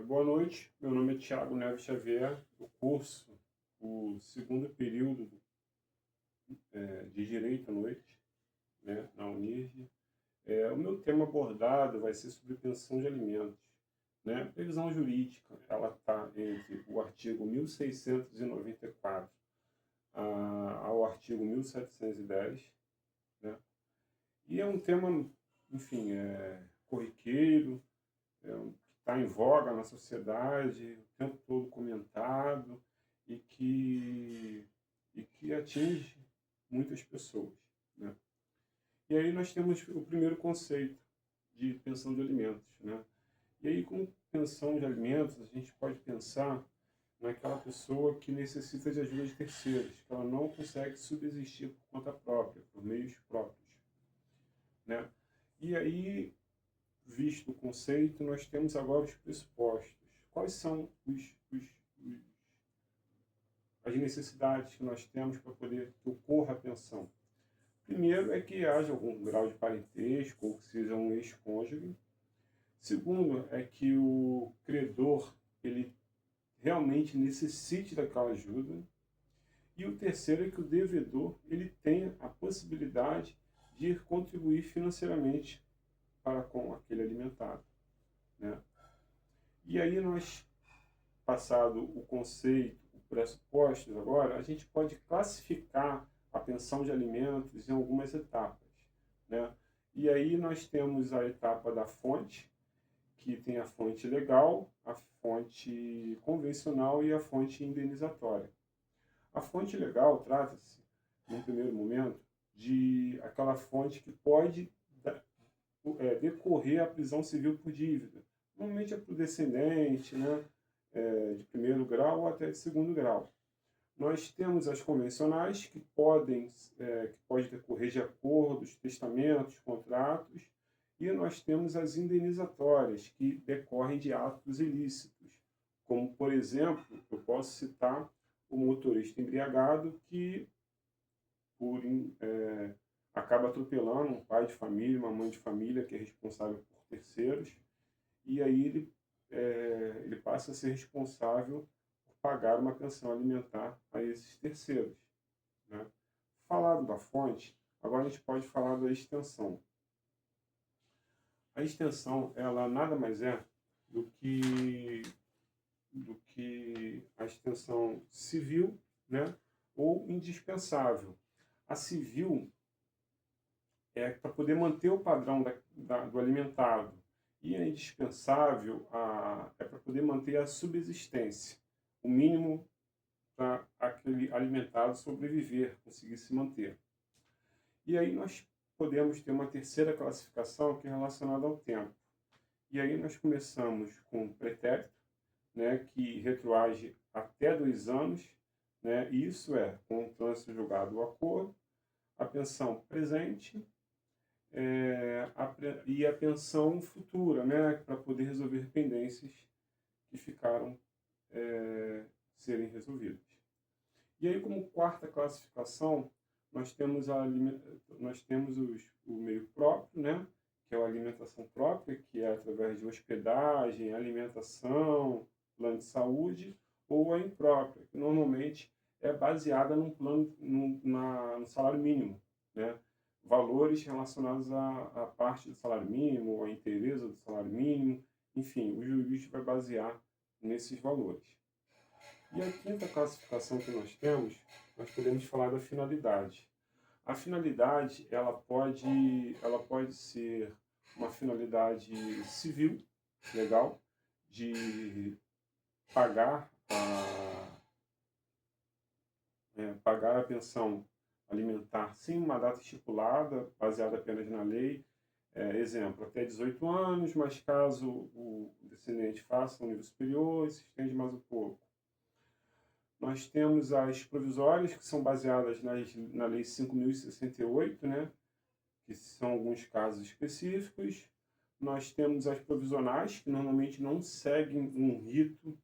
Boa noite, meu nome é Thiago Neves Xavier. Eu curso o segundo período de Direito à noite, né, na Unirj. O meu tema abordado vai ser sobre pensão de alimentos. Né? A previsão jurídica ela está entre o artigo 1694 ao artigo 1710, né? E é um tema, enfim, corriqueiro, que está em voga na sociedade, o tempo todo comentado e que atinge muitas pessoas. Né? E aí nós temos o primeiro conceito de pensão de alimentos. Né? E aí, com pensão de alimentos, a gente pode pensar naquela pessoa que necessita de ajuda de terceiros, que ela não consegue subsistir por conta própria, por meios próprios. Né? E aí, visto o conceito, nós temos agora os pressupostos. Quais são as necessidades que nós temos para poder que ocorra a pensão? Primeiro é que haja algum grau de parentesco, ou que seja um ex-cônjuge. Segundo é que o credor ele realmente necessite daquela ajuda. E o terceiro é que o devedor ele tenha a possibilidade de ir contribuir financeiramente para com aquele alimentado. Né? E aí nós, passado o conceito, o pressupostos agora, a gente pode classificar a pensão de alimentos em algumas etapas. Né? E aí nós temos a etapa da fonte, que tem a fonte legal, a fonte convencional e a fonte indenizatória. A fonte legal trata-se, num primeiro momento, de aquela fonte que pode decorrer a prisão civil por dívida. Normalmente é para o descendente, né, de primeiro grau ou até de segundo grau. Nós temos as convencionais, que pode decorrer de acordos, testamentos, contratos, e nós temos as indenizatórias, que decorrem de atos ilícitos, como, por exemplo, eu posso citar o motorista embriagado que acaba atropelando um pai de família, uma mãe de família que é responsável por terceiros, e aí ele passa a ser responsável por pagar uma pensão alimentar a esses terceiros. Né? Falado da fonte, agora a gente pode falar da extensão. A extensão, ela nada mais é do que a extensão civil, né, ou indispensável. A civil é para poder manter o padrão do alimentado. E é indispensável é para poder manter a subsistência, o mínimo para aquele alimentado sobreviver, conseguir se manter. E aí nós podemos ter uma terceira classificação que é relacionada ao tempo. E aí nós começamos com o pretérito, né, que retroage até 2 anos, né, e isso é com o trânsito julgado do acordo, a pensão presente e a pensão futura, né, para poder resolver pendências que ficaram serem resolvidas. E aí, como quarta classificação, nós temos, o meio próprio, né, que é a alimentação própria, que é através de hospedagem, alimentação, plano de saúde, ou a imprópria, que normalmente é baseada num plano, no salário mínimo, né? Valores relacionados à parte do salário mínimo, à inteireza do salário mínimo, enfim, o juiz vai basear nesses valores. E a quinta classificação que nós podemos falar da finalidade. A finalidade, ela pode ser uma finalidade civil, legal, de pagar pagar a pensão alimentar sem uma data estipulada, baseada apenas na lei. Exemplo, até 18 anos, mas caso o descendente faça um nível superior, se estende mais um pouco. Nós temos as provisórias, que são baseadas na Lei 5.068, né, que são alguns casos específicos. Nós temos as provisionais, que normalmente não seguem um rito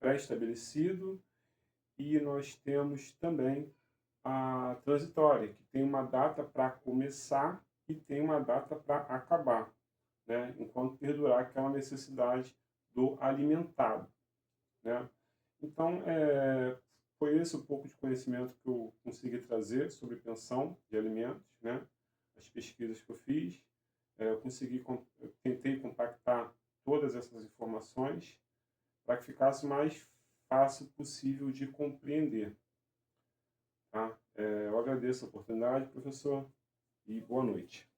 pré-estabelecido. E nós temos também a transitória, que tem uma data para começar e tem uma data para acabar, né, enquanto perdurar aquela necessidade do alimentado, né? Então, foi esse um pouco de conhecimento que eu consegui trazer sobre pensão de alimentos, né? As pesquisas que eu fiz, eu tentei compactar todas essas informações para que ficasse mais fácil possível de compreender, tá? Eu agradeço a oportunidade, professor, e boa noite.